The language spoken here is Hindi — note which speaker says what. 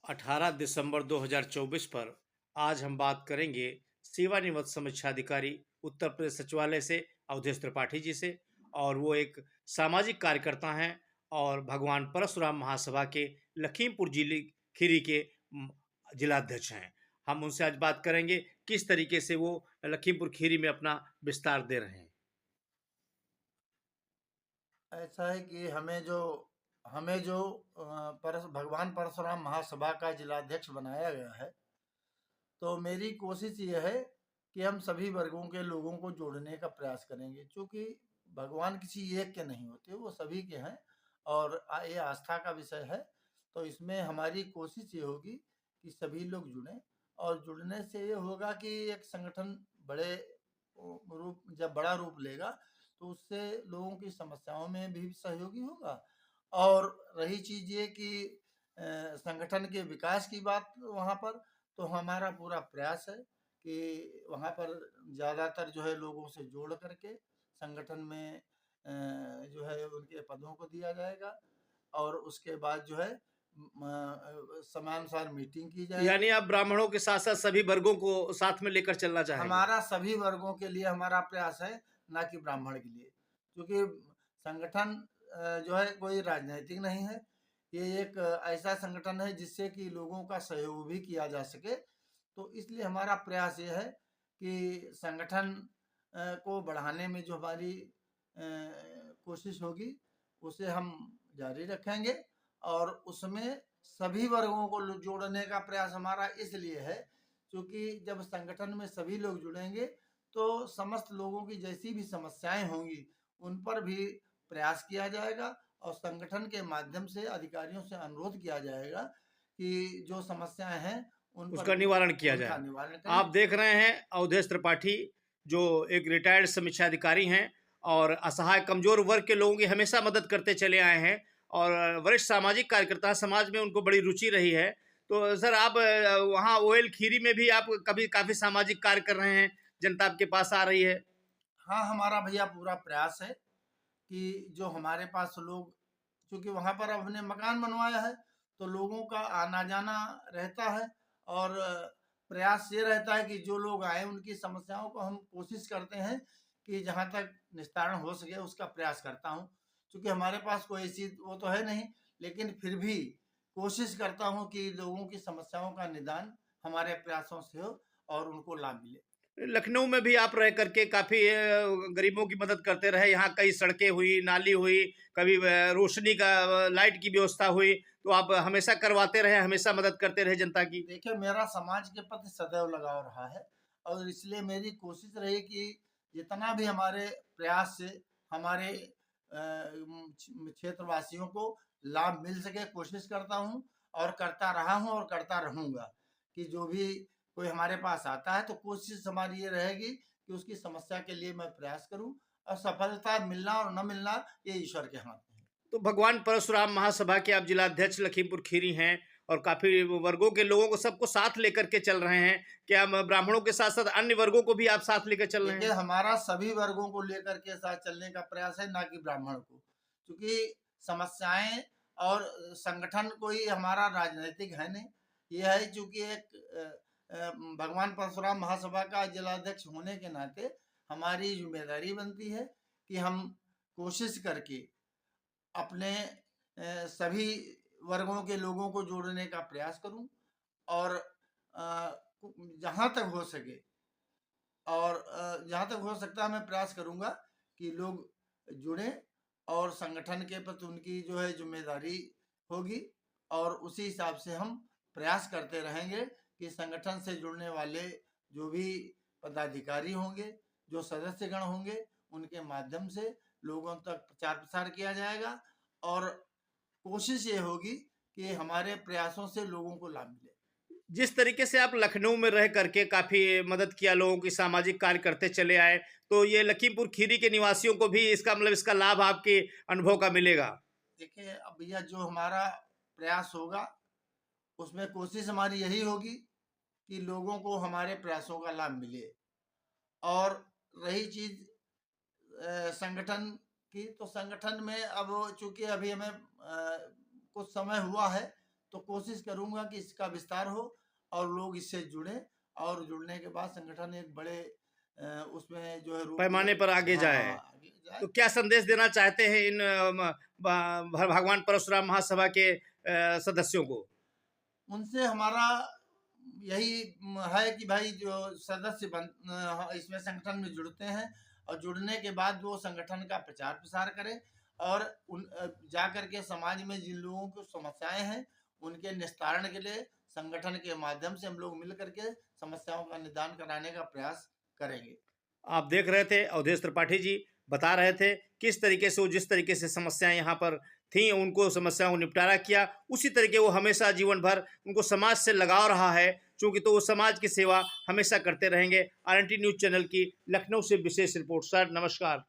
Speaker 1: 18 दिसंबर 2024 पर आज हम बात करेंगे सेवानिवृत्त समीक्षा अधिकारी उत्तर प्रदेश सचिवालय से अवधेश त्रिपाठी जी से। और वो एक सामाजिक कार्यकर्ता हैं और भगवान परशुराम महासभा के लखीमपुर जिले खीरी के जिलाध्यक्ष हैं। हम उनसे आज बात करेंगे किस तरीके से वो लखीमपुर खीरी में अपना विस्तार दे रहे हैं।
Speaker 2: ऐसा है कि हमें जो भगवान परशुराम महासभा का जिलाध्यक्ष बनाया गया है, तो मेरी कोशिश ये है कि हम सभी वर्गों के लोगों को जोड़ने का प्रयास करेंगे, क्योंकि भगवान किसी एक के नहीं होते, वो सभी के हैं और ये आस्था का विषय है। तो इसमें हमारी कोशिश ये होगी कि सभी लोग जुड़ें, और जुड़ने से ये होगा कि एक संगठन जब बड़ा रूप लेगा तो उससे लोगों की समस्याओं में भी सहयोगी होगा। और रही चीज़ ये कि संगठन के विकास की बात वहाँ पर, तो हमारा पूरा प्रयास है कि वहाँ पर ज़्यादातर जो है लोगों से जोड़ करके संगठन में जो है उनके पदों को दिया जाएगा, और उसके बाद जो है समयानुसार मीटिंग की जाएगी।
Speaker 1: यानी आप ब्राह्मणों के साथ साथ सभी वर्गों को साथ में लेकर चलना चाहेंगे?
Speaker 2: हमारा सभी वर्गों के लिए हमारा प्रयास है, ना कि ब्राह्मण के लिए, क्योंकि संगठन जो है कोई राजनीतिक नहीं है। ये एक ऐसा संगठन है जिससे कि लोगों का सहयोग भी किया जा सके। तो इसलिए हमारा प्रयास ये है कि संगठन को बढ़ाने में जो हमारी कोशिश होगी उसे हम जारी रखेंगे, और उसमें सभी वर्गों को जोड़ने का प्रयास हमारा इसलिए है क्योंकि जब संगठन में सभी लोग जुड़ेंगे तो समस्त लोगों की जैसी भी समस्याएं होंगी उन पर भी प्रयास किया जाएगा, और संगठन के माध्यम से अधिकारियों से अनुरोध किया जाएगा कि जो समस्याएं हैं उन पर
Speaker 1: उसका निवारण किया
Speaker 2: उनका
Speaker 1: जाए।
Speaker 2: निवारण
Speaker 1: आप
Speaker 2: करें।
Speaker 1: देख रहे हैं अवधेश त्रिपाठी, जो एक रिटायर्ड समीक्षा अधिकारी हैं और असहाय कमजोर वर्ग के लोगों की हमेशा मदद करते चले आए हैं और वरिष्ठ सामाजिक कार्यकर्ता, समाज में उनको बड़ी रुचि रही है। तो सर, आप वहाँ ओएल खीरी में भी आप कभी काफ़ी सामाजिक कार्य कर रहे हैं, जनता आपके पास आ रही है?
Speaker 2: हाँ, हमारा भैया पूरा प्रयास है कि जो हमारे पास लोग, क्योंकि वहाँ पर अब हमने मकान बनवाया है तो लोगों का आना जाना रहता है, और प्रयास ये रहता है कि जो लोग आए उनकी समस्याओं को हम कोशिश करते हैं कि जहाँ तक निस्तारण हो सके उसका प्रयास करता हूँ। क्योंकि हमारे पास कोई ऐसी वो तो है नहीं, लेकिन फिर भी कोशिश करता हूँ कि लोगों की समस्याओं का निदान हमारे प्रयासों से हो और उनको लाभ मिले।
Speaker 1: लखनऊ में भी आप रह करके काफ़ी गरीबों की मदद करते रहे। यहाँ कई सड़कें हुई, नाली हुई, कभी रोशनी का लाइट की व्यवस्था हुई, तो आप हमेशा करवाते रहे, हमेशा मदद करते रहे जनता की।
Speaker 2: देखिए, मेरा समाज के प्रति सदैव लगाव रहा है, और इसलिए मेरी कोशिश रही कि जितना भी हमारे प्रयास से हमारे क्षेत्रवासियों को लाभ मिल सके कोशिश करता हूँ, और करता रहा हूँ और करता रहूँगा। कि जो भी कोई हमारे पास आता है तो कोशिश हमारी ये रहेगी कि उसकी समस्या के लिए मैं प्रयास करूँ, और सफलता मिलना और न मिलना ये ईश्वर के हाथ में है।
Speaker 1: तो भगवान परशुराम महासभा के आप जिलाध्यक्ष लखीमपुर खीरी हैं और काफ़ी वर्गों के लोगों को सबको साथ लेकर के चल रहे हैं। क्या ब्राह्मणों के साथ साथ अन्य वर्गों को भी आप साथ लेकर चल रहे
Speaker 2: देखिए,
Speaker 1: हैं?
Speaker 2: हमारा सभी वर्गों को लेकर के साथ चलने का प्रयास है, ना कि ब्राह्मण को, क्योंकि समस्याएं और संगठन कोई हमारा राजनीतिक है नहीं। ये है चूंकि एक भगवान परशुराम महासभा का जिलाध्यक्ष होने के नाते हमारी जिम्मेदारी बनती है कि हम कोशिश करके अपने सभी वर्गों के लोगों को जोड़ने का प्रयास करूं, और जहां तक हो सके और जहाँ तक हो सकता है मैं प्रयास करूँगा कि लोग जुड़ें, और संगठन के प्रति उनकी जो है ज़िम्मेदारी होगी, और उसी हिसाब से हम प्रयास करते रहेंगे कि संगठन से जुड़ने वाले जो भी पदाधिकारी होंगे, जो सदस्यगण होंगे, उनके माध्यम से लोगों तक प्रचार-प्रसार किया जाएगा, और कोशिश ये होगी कि हमारे प्रयासों से लोगों को लाभ मिले।
Speaker 1: जिस तरीके से आप लखनऊ में रह करके काफ़ी मदद किया, लोगों की सामाजिक कार्य करते चले आए, तो ये लखीमपुर खीरी के निवासियों को भी इसका मतलब इसका लाभ आपके अनुभव का मिलेगा।
Speaker 2: देखिए, अब भैया जो हमारा प्रयास होगा उसमें कोशिश हमारी यही होगी कि लोगों को हमारे प्रयासों का लाभ मिले। और रही चीज संगठन की, तो संगठन में अब चूंकि अभी हमें कुछ समय हुआ है, तो कोशिश करूँगा कि इसका विस्तार हो और लोग इससे जुड़ें और जुड़ने के बाद संगठन एक बड़े उसमें जो है रूप
Speaker 1: पैमाने
Speaker 2: ले।
Speaker 1: पर आगे
Speaker 2: हाँ,
Speaker 1: जाए।
Speaker 2: हाँ, आगे जाए।
Speaker 1: तो क्या संदेश देना चाहते हैं इन भगवान परशुराम महासभा के सदस्यों को?
Speaker 2: उनसे हमारा यही है कि भाई जो सदस्य इसमें संगठन में जुड़ते हैं और जुड़ने के बाद वो संगठन का प्रचार प्रसार करें और उन जा करके समाज में जिन लोगों को समस्याएं हैं उनके निस्तारण के लिए संगठन के माध्यम से हम लोग मिल करके समस्याओं का निदान कराने का प्रयास करेंगे।
Speaker 1: आप देख रहे थे अवधेश त्रिपाठी जी बता रहे थे किस तरीके से वो जिस तरीके से समस्याएं यहाँ पर थी उनको समस्याओं को निपटारा किया, उसी तरीके वो हमेशा जीवन भर उनको समाज से लगाव रहा है, क्योंकि तो वो समाज की सेवा हमेशा करते रहेंगे। RNT न्यूज़ चैनल की लखनऊ से विशेष रिपोर्ट। सर नमस्कार।